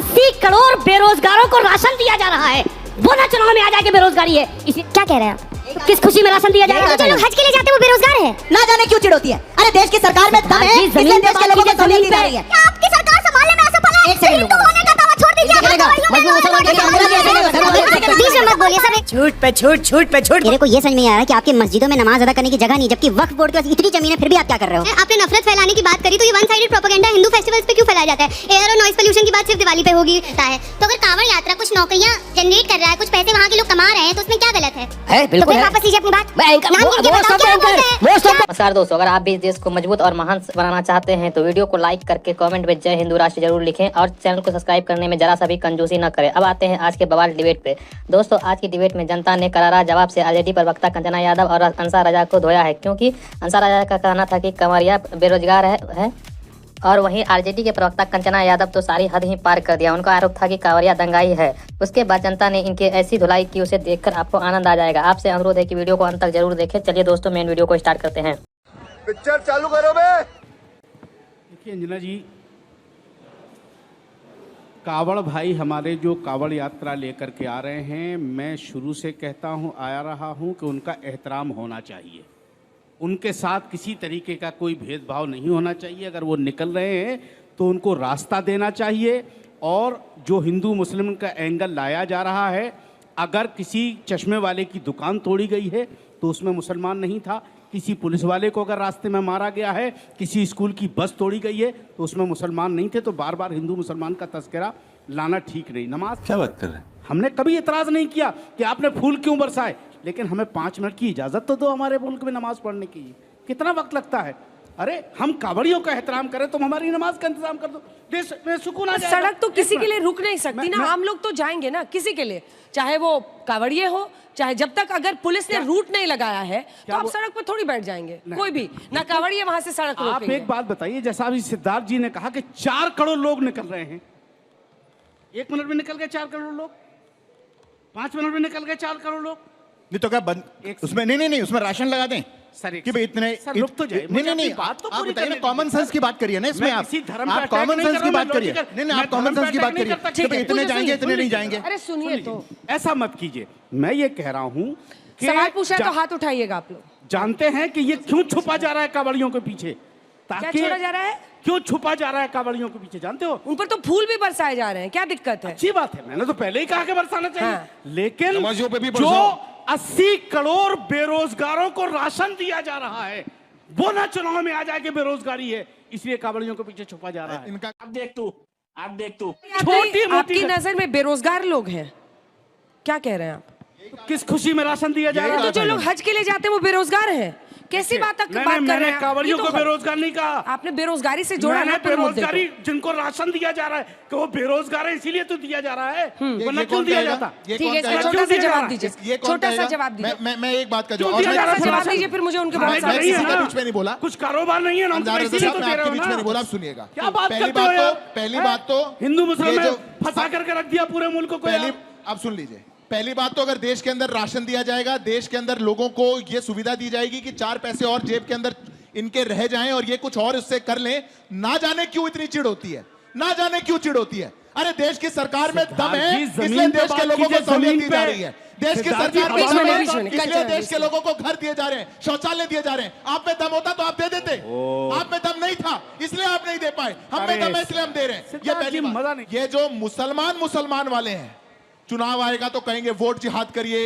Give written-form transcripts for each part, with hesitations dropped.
80 करोड़ बेरोजगारों को राशन दिया जा रहा है, वो ना चुनाव में आ जाके बेरोजगारी है। इसी क्या कह रहे हैं आप? किस खुशी में राशन दिया जाएगा? जो लोग हज के लिए जाते हैं वो बेरोजगार है। ना जाने क्यों चिढ़ होती है। अरे देश की सरकार में दम है, इसलिए देश के लोगों को सहूलियत दी जा रही है। क्या आपकी सरकार संभालने में असफल है? एक सेकंड हिंदू होने का दावा छोड़ दीजिए। बीच में मत बोलिए सर। छूट पे छूट, छूट पे छूट। मेरे को ये समझ में आ रहा है कि आपकी मस्जिदों में नमाज अदा करने की जगह नहीं, जबकि वक्फ बोर्ड के पास इतनी जमीन है, फिर भी आप क्या कर रहे हो? आपने नफरत फैलाने की बात करी तो ये one sided propaganda Hindu festivals पे क्यों फैलाया जाता है? एयर और नॉइज पोल्यूशन की बात सिर्फ दिवाली पे होगी है। तो अगर कांवड़ यात्रा कुछ नौकरियां जनरेट कर रहा है, कुछ पैसे वहाँ के लोग कमा रहे हैं, तो उसमें क्या गलत है? बिल्कुल। तो वापस लीजिए अपनी बात। नमस्कार दोस्तों, अगर आप भी देश को मजबूत और महान बनाना चाहते हैं तो वीडियो को लाइक करके कमेंट में जय हिंदू राष्ट्र जरूर लिखें और चैनल को सब्सक्राइब करने में जरा सा भी कंजूसी न करें। अब आते हैं आज के बवाल डिबेट पे। दोस्तों, आज की डिबेट में जनता ने करारा जवाब से आरजेडी प्रवक्ता कंचना यादव और अंसार राजा को धोया है, क्योंकि अंसार राजा का कहना था कि कंवरिया बेरोजगार है और वहीं आरजेडी के प्रवक्ता कंचना यादव तो सारी हद ही पार कर दिया। उनका आरोप था कि कांवरिया दंगाई है। उसके बाद जनता ने इनके ऐसी धुलाई की, उसे देखकर आपको आनंद आ जाएगा। आपसे अनुरोध है कि वीडियो को अंत तक जरूर देखें। चलिए दोस्तों, मेन वीडियो को स्टार्ट करते हैं। पिक्चर चालू करो बे। देखिए अंजना जी, कावड़ भाई हमारे जो कावड़ यात्रा लेकर के आ रहे हैं, मैं शुरू से कहता हूँ आया रहा हूँ कि उनका एहतराम होना चाहिए। उनके साथ किसी तरीके का कोई भेदभाव नहीं होना चाहिए। अगर वो निकल रहे हैं तो उनको रास्ता देना चाहिए। और जो हिंदू मुस्लिम का एंगल लाया जा रहा है, अगर किसी चश्मे वाले की दुकान तोड़ी गई है तो उसमें मुसलमान नहीं था। किसी पुलिस वाले को अगर रास्ते में मारा गया है, किसी स्कूल की बस तोड़ी गई है तो उसमें मुसलमान नहीं थे। तो बार बार हिंदू मुसलमान का तस्करा लाना ठीक नहीं। नमाज क्या बात कर रहे हैं? हमने कभी एतराज़ नहीं किया कि आपने फूल क्यों बरसाए, लेकिन हमें 5 मिनट की इजाज़त तो दो हमारे मुल्क में नमाज पढ़ने की। कितना वक्त लगता है? अरे हम कावड़ियों का एहतराम करें तो हमारी नमाज का इंतजाम कर दो, देश में सुकून आ जाएगा। सड़क तो किसी के लिए रुक नहीं सकती ना, हम लोग तो जाएंगे ना किसी के लिए, चाहे वो कावड़िए हो, चाहे जब तक अगर पुलिस ने रूट नहीं लगाया है तो आप सड़क पर थोड़ी बैठ जाएंगे। कोई भी ना कावड़िए वहां से सड़क आप रोकेंगे। एक बात बताइए, जैसा अभी सिद्धार्थ जी ने कहा कि 4 करोड़ लोग निकल रहे हैं, 1 मिनट में निकल गए 4 करोड़ लोग, 5 मिनट में निकल गए 4 करोड़ लोग। नहीं तो क्या बंद उसमें नहीं उसमें राशन लगा दें सर कि भाई इतने रुक तो जाइए। नहीं बात तो आप पूरी बताइए ना, करने कॉमन सेंस की बात करिए ना इसमें। आप कॉमन सेंस की बात करिए। नहीं आप कॉमन सेंस की बात करिए कि भाई इतने जाएंगे इतने नहीं जाएंगे। अरे सुनिए, तो ऐसा मत कीजिए। मैं ये कह रहा हूँ कि सवाल पूछा है तो हाथ उठाइएगा आप लोग। जानते हैं कि ये क्यों छुपा जा रहा है कावड़ियों के पीछे, क्या छोड़ा जा रहा है? क्यों छुपा जा रहा है कावड़ियों के पीछे, जानते हो? उन पर तो फूल भी बरसाए जा रहे हैं, क्या दिक्कत है? अच्छी बात है, मैंने तो पहले ही कहा कि बरसाना चाहिए। हाँ। लेकिन नमाजियों पे भी जो बरसाओ। 80 करोड़ बेरोजगारों को राशन दिया जा रहा है, वो ना चुनाव में आ जाके बेरोजगारी है, इसलिए कावड़ियों के पीछे छुपा जा रहा है। इनका अब देख तू छोटी आपकी नजर में बेरोजगार लोग हैं, क्या कह रहे हैं आप? किस खुशी में राशन दिया जा रहा तो है? जो लोग हज के लिए जाते हैं वो बेरोजगार हैं, कैसी बात बात कर रहे मैंने हैं? कावड़ियों ये को तो बेरोजगार नहीं कहा। आपने बेरोजगारी से जोड़ा ना मैंने अपने मुद्दे को। बेरोजगारी, जिनको राशन दिया जा रहा है कि वो बेरोजगार है इसीलिए तो दिया जा रहा है, वरना क्यों दिया जाता? ठीक है, छोटा सा जवाब दीजिए, छोटा सा जवाब दीजिए। मैं एक बात का क्यों जवाब दिया जा रहा है? जवाब दीजिए, फिर मुझे उनके बहुत सारे किसी के बीच में नहीं बोला, कुछ कारोबार नहीं है ना, इसीलिए तो दे रहे हो बीच में नहीं ना। बोला। आप सुनिएगा, क्या बात करते हो यार? पहली बात तो हिंदू मुस्लिम ये में जो फंसा करके रख दिया पूरे मुल्क को। पहली आप सुन लीजिए, पहली बात तो अगर देश के अंदर राशन दिया जाएगा, देश के अंदर लोगों को यह सुविधा दी जाएगी कि 4 पैसे और जेब के अंदर इनके रह जाएं और ये कुछ और इससे कर लें, ना जाने क्यों इतनी चिढ़ होती है, ना जाने क्यों चिढ़ होती है। अरे देश की सरकार में दम है, इसलिए देश के लोगों को सहूलियत दी जा रही है। देश की सरकार में दम है, इसलिए देश के लोगों को घर दिए जा रहे हैं, शौचालय दिए जा रहे हैं। आप में दम होता तो आप दे देते, आप में दम नहीं था इसलिए आप नहीं दे पाए, हम में दम है इसलिए हम दे रहे हैं। ये पहली बात। ये जो मुसलमान वाले हैं, चुनाव आएगा तो कहेंगे वोट जिहाद करिए,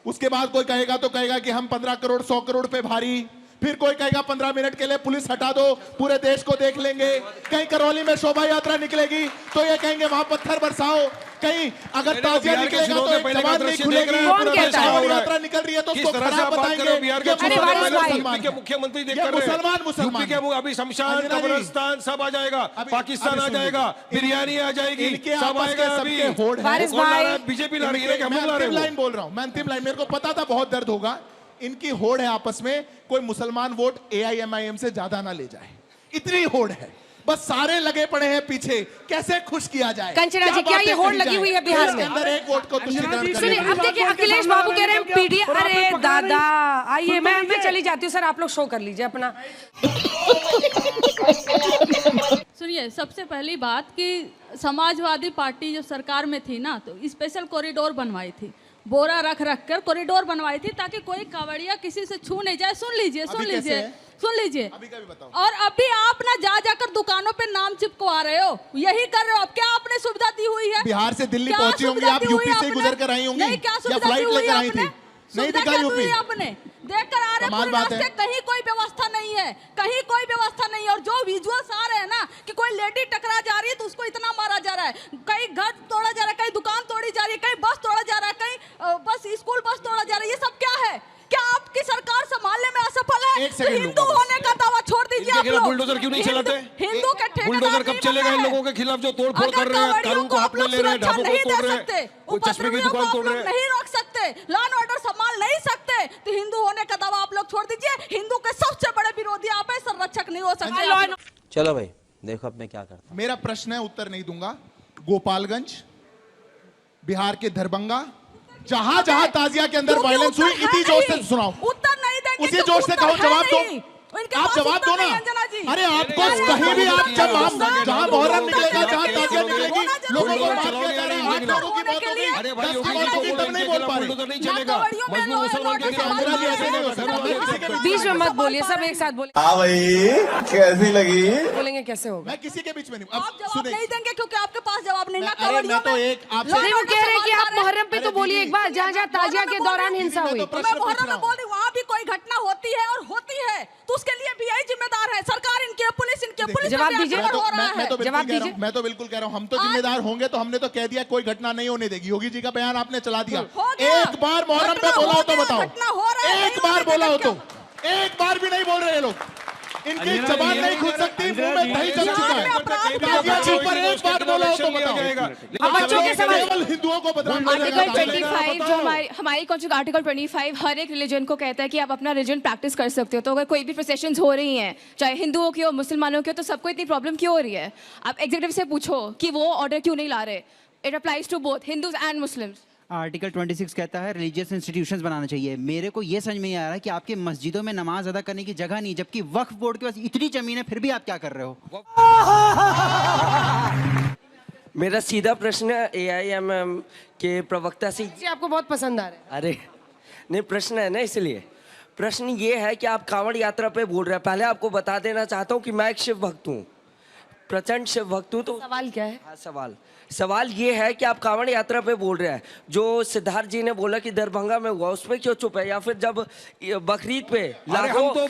उसके बाद कोई कहेगा तो कहेगा कि हम 15 करोड़ 100 करोड़ पे भारी, फिर कोई कहेगा 15 मिनट के लिए पुलिस हटा दो, पूरे देश को देख लेंगे। कहीं करौली में शोभा यात्रा निकलेगी तो ये कहेंगे वहां पत्थर बरसाओ, कहीं अगर ताजिया निकलेगा तो एक जवान नहीं खुलेगी, शोभा यात्रा निकल रही है तो उसको खराब बताएंगे। मुख्यमंत्री मुसलमान अभी शमशान कब्रिस्तान सब आ जाएगा, पाकिस्तान आ जाएगा, बिरयानी आ जाएगी, सब आएगा। अभी बीजेपी ला रही है कि हम ला रहे हैं? लाइन बोल रहा हूं मैं, अंतिम लाइन। मेरे को पता था बहुत दर्द होगा। इनकी होड़ है आपस में, कोई मुसलमान वोट AIMIM से ज्यादा ना ले जाए, इतनी होड़ है। बस सारे लगे पड़े हैं पीछे, कैसे खुश किया जाए। कंचना जी, क्या ये होड़ लगी हुई है बिहार में? अंदर एक वोट को सुनिए, अब देखिए अखिलेश बाबू कह रहे हैं पीडी। अरे दादा, आइए मैं चली जाती हूँ सर, आप लोग शो कर लीजिए अपना। सुनिए, सबसे पहली बात कि समाजवादी पार्टी जब सरकार में थी ना, तो स्पेशल कॉरिडोर बनवाई थी, बोरा रख कर कॉरिडोर बनवाई थी ताकि कोई कावड़िया किसी से छू नहीं जाए। सुन लीजिए अभी का भी बताओ। और अभी आप ना जाकर दुकानों पे नाम चिपकवा रहे हो, यही कर रहे हो। अब क्या आपने सुविधा दी हुई है? बिहार से दिल्ली पहुंची होंगी आप, यूपी से गुजर कर आई होंगी, क्या या फ्लाइट लेकर आई थी? नहीं दिखा यूपी आपने, देख कर आ रहे पूरे रास्ते, कहीं कोई व्यवस्था नहीं है, कहीं कोई व्यवस्था नहीं है। और जो विजुअल्स आ रहे हैं ना कि कोई लेडी टकरा जा रही है तो उसको इतना मारा जा रहा है, कहीं घर तोड़ा जा रहा है, कहीं दुकान तोड़ी जा रही है, कहीं बस तोड़ा जा रहा है, कहीं बस स्कूल बस तोड़ा जा रहा है, ये सब क्या है? क्या आपकी सरकार संभालने में असफल है? तो हिंदू होने का दावा छोड़ दीजिए आप लोग। बुलडोजर क्यों नहीं चलाते? हिंदू के बुलडोजर कब चलेगा इन लोगों के खिलाफ जो तोड़फोड़ कर रहे हैं, कानून को हाथ में ले रहे हैं, ढाबों को तोड़ रहे हैं, कोई चश्मे की दुकान तोड़ रहे हैं? नहीं रोक सकते, लॉ एंड ऑर्डर संभाल नहीं सकते, तो हिंदू होने का दावा आप लोग छोड़ दीजिए। हिंदू के सबसे बड़े विरोधी आप हैं, संरक्षक नहीं हो सकते। चलो भाई, देखो अब मैं क्या करता। मेरा प्रश्न है, उत्तर नहीं दूंगा। गोपालगंज, बिहार के दरभंगा, जहां जहां ताजिया के अंदर वायलेंस हुई, इसी जोश से सुनाओ, उत्तर नहीं देंगे, उसी जोश से कहो, जवाब दो। आप जवाब दो ना। अरे आपको कहीं भी आप जब आप जहां मुहर्रम निकलेगा, जहां ताजिया निकलेगी, लोगों को मार दिया जा रहा है, 8 लोगों की मौत होगी, अरे भाई 10 की मौत होगी, तब नहीं बोल पा रहे। बुलडोजर नहीं चलेगा, मजबूर मुसलमान के ऐसे नहीं हो सकता। बीच में मत बोलिए, सब एक साथ बोलिए। हाँ भाई, कैसी लगी? बोलेंगे कैसे होगा? मैं किसी के बीच में नहीं। आप जवाब नहीं देंगे क्योंकि आपके पास जवाब नहीं। ना मैं तो एक आपसे नहीं, वो कह रहे हैं कि आप मुहर्रम पे तो बोलिए एक बार, जहाँ जहाँ ताजिया के दौरान हिंसा हुई। मैं मुहर्रम में बोल रही हूँ, वहाँ भी कोई घटना होती है और होती है, तो उसके लिए भी यही जिम्मेदार है। सरकार इनकी है, पुलिस इनकी है, पुलिस जवाब दीजिए। मैं तो बिल्कुल कह रहा हूँ, हम तो जिम्मेदार होंगे, तो हमने तो कह दिया कोई घटना नहीं होने देगी। योगी जी का बयान आपने चला दिया। एक बार मुहर्रम पे बोला हो तो बताओ, एक बार बोला हो तो, एक बार भी नहीं बोल रहे लोग। इनकी जबान नहीं खुल सकती, मुंह में दही जम चुका है। ताजिया के ऊपर एक बार बोला हो तो बताओ। बच्चों के सवाल, केवल हिंदुओं को बदनाम आर्टिकल 25 जो हमारी कॉन्स्टिट्यूशन आर्टिकल 25 हर एक रिलीजन को कहता है कि आप अपना रिलीजन प्रैक्टिस कर सकते हो। तो अगर कोई भी प्रोसेशंस हो रही हैं, चाहे हिंदुओं की हो, मुसलमानों की हो, तो सबको इतनी प्रॉब्लम क्यों हो रही है? आप एग्जीक्यूटिव से पूछो कि वो ऑर्डर क्यों नहीं ला रहे। It applies to both Hindus and Muslims. Article 26 कहता है रिलीजियस इंस्टीट्यूशंस बनाना चाहिए। मेरे को ये समझ में नहीं आ रहा है कि आपके मस्जिदों में नमाज अदा करने की जगह नहीं, जबकि वक्फ बोर्ड के पास इतनी जमीन है, फिर भी आप क्या कर रहे हो? मेरा सीधा प्रश्न AIMM के प्रवक्ता से आपको बहुत पसंद आ रहा है। अरे नहीं, प्रश्न है ना, इसलिए प्रश्न ये है कि आप कांवड़ यात्रा पे बोल रहे हैं। पहले आपको बता देना चाहता हूँ कि मैं एक शिव भक्त हूँ, प्रचंड शिव भक्त हूँ। तो सवाल क्या है? हाँ, सवाल ये है कि आप कांवड़ यात्रा पे बोल रहे हैं, जो सिद्धार्थ जी ने बोला कि दरभंगा में हुआ, उस पे क्यों चुप है? या फिर जब बकरीद पे लाखों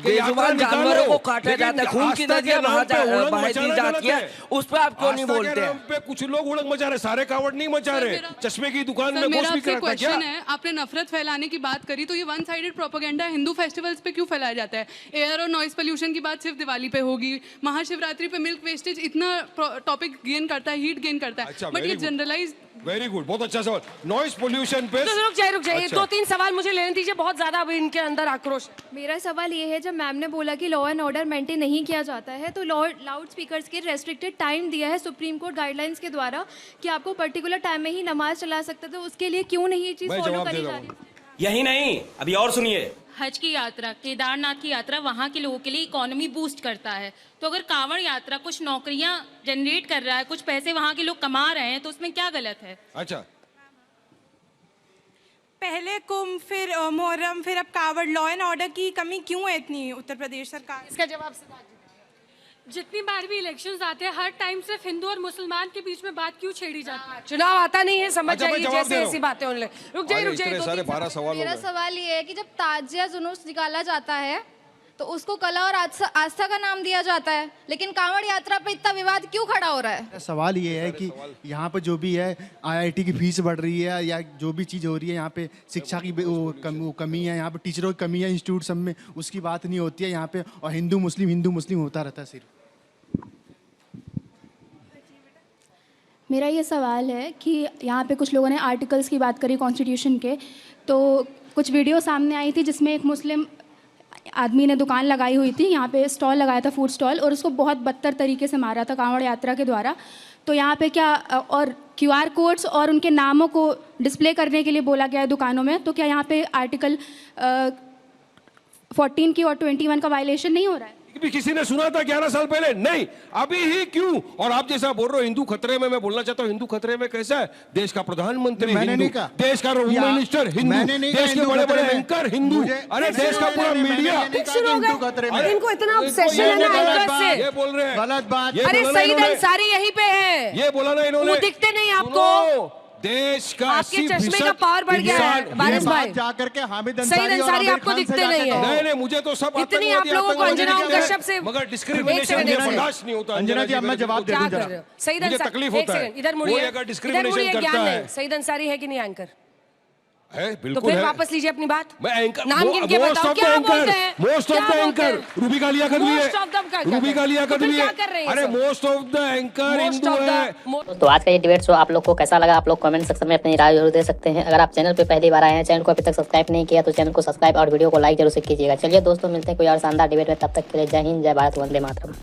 बेजुबान जानवरों को काटा जाता है, खून की नदियां बहाई दी जाती है, उस पे आप क्यों नहीं बोलते हैं? पे कुछ लोग उड़क मचा रहे, सारे कांवड़ नहीं मचा रहे। चश्मे की दुकान में मेरा आपसे क्वेश्चन है, आपने नफरत फैलाने की बात करी, तो ये one sided propaganda Hindu festivals पे क्यों फैलाया जाता है? एयर और नॉइज पोल्यूशन की बात सिर्फ दिवाली पे होगी, महाशिवरात्रि पे मिल्क वेस्टेज इतना टॉपिक गेन करता है, हीट गेन करता है, बट ये जनरलाइज। वेरी गुड, बहुत अच्छा सवाल। नॉइज पोल्यूशन पे रुक जाइए, 2-3 सवाल मुझे लेने दीजिए, बहुत ज्यादा अभी इनके अंदर आक्रोश। मेरा सवाल ये है, जब मैम ने बोला कि लॉ एंड ऑर्डर मेंटेन नहीं किया जाता है, तो लाउड स्पीकर्स के रेस्ट्रिक्टेड टाइम दिया है सुप्रीम कोर्ट गाइडलाइंस के द्वारा कि आपको पर्टिकुलर टाइम में ही नमाज चला सकते थे, तो उसके लिए क्यों नहीं ये चीज फॉलो करी जा रही? यही नहीं, अभी और सुनिए। हज की यात्रा, केदारनाथ की यात्रा वहाँ के लोगों के लिए इकोनॉमी बूस्ट करता है, तो अगर कांवड़ यात्रा कुछ नौकरियां जनरेट कर रहा है, कुछ पैसे वहाँ के लोग कमा रहे हैं, तो उसमें क्या गलत है? अच्छा, पहले कुंभ, फिर मुहर्रम, फिर अब कांवड़, लॉ एंड ऑर्डर की कमी क्यों है इतनी उत्तर प्रदेश सरकार? इसका जवाब जितनी बार भी इलेक्शंस आते हैं, हर टाइम सिर्फ हिंदू और मुसलमान के बीच में बात क्यों छेड़ी जाती है? चुनाव आता नहीं है, समझ जाइए, जैसे ऐसी बातें होने लगे। रुक जाइए, सारे 12 सवाल। मेरा सवाल ये है कि जब ताजिया जुलूस निकाला जाता है तो उसको कला और आस्था का नाम दिया जाता है, लेकिन कांवड़ यात्रा पे इतना विवाद क्यों खड़ा हो रहा है? सवाल ये है कि यहाँ पे जो भी है IIT की फीस बढ़ रही है, या जो भी चीज़ हो रही है, यहाँ पे शिक्षा की कमी है, यहाँ पे टीचरों की कमी है, इंस्टीट्यूट सब में उसकी बात नहीं होती है यहाँ पे, और हिंदू मुस्लिम होता रहता है सिर्फ। मेरा ये सवाल है कि यहाँ पे कुछ लोगों ने आर्टिकल्स की बात करी कॉन्स्टिट्यूशन के, तो कुछ वीडियो सामने आई थी जिसमें एक मुस्लिम आदमी ने दुकान लगाई हुई थी, यहाँ पे स्टॉल लगाया था, फूड स्टॉल, और उसको बहुत बदतर तरीके से मारा था कांवड़ यात्रा के द्वारा। तो यहाँ पे क्या, और QR कोड्स और उनके नामों को डिस्प्ले करने के लिए बोला गया है दुकानों में, तो क्या यहाँ पे आर्टिकल 14 की और 21 का वायलेशन नहीं हो रहा है? भी किसी ने सुना था 11 साल पहले? नहीं, अभी ही क्यों? और आप जैसा बोल रहे हो हिंदू खतरे में, मैं बोलना चाहता हूँ हिंदू खतरे में कैसा है? देश का प्रधानमंत्री हिंदू, देश का होम मिनिस्टर हिंदू, देश के बड़े बड़े एंकर हिंदू, अरे देश का पूरा मीडिया इनको इतना ऑब्सेशन है ना एंकर से। ये बोल रहे हैं गलत बात। अरे सईद अंसारी यहीं पे है, ये बोला ना इन्होंने, वो दिखते नहीं आपको? देश का आपके चश्मे का पावर बढ़ गया है वारिस भाई। जाकर के हामिद सईद अंसारी आपको दिखते नहीं है। नहीं, मुझे तो सब इतनी आप लोगों को अंजना कश्यप से मगर डिस्क्रिमिनेशन बर्दाश्त नहीं होता। अंजना जी अब मैं जवाब दे दूं जरा। सईद अंसारी तकलीफ होता है, इधर मुड़िए, अगर डिस्क्रिमिनेशन करता है। सईद अंसारी है कि नहीं एंकर? है, बिल्कुल तो फिर है। वापस लीजिए अपनी बात। मैं एंकर, नाम गिन के बताओ क्या बोलते हैं? Most of the anchor Ruby का लियाकत भी है, रूबी का लियाकत भी है। अरे most of the anchor Hindu है। तो आज का ये डिबेट शो आप लोग को कैसा लगा? आप लोग कमेंट सेक्शन में अपनी राय जरूर दे सकते हैं। अगर आप चैनल पे पहली बार आए हैं, चैनल को अभी तक सब्सक्राइब नहीं किया तो चैनल को सब्सक्राइब और वीडियो को लाइक जरूर से कीजिएगा। चलिए दोस्तों, मिलते हैं कोई और शानदार डिबेट में, तब तक के लिए जय हिंद, जय भारत, वंदे मातरम।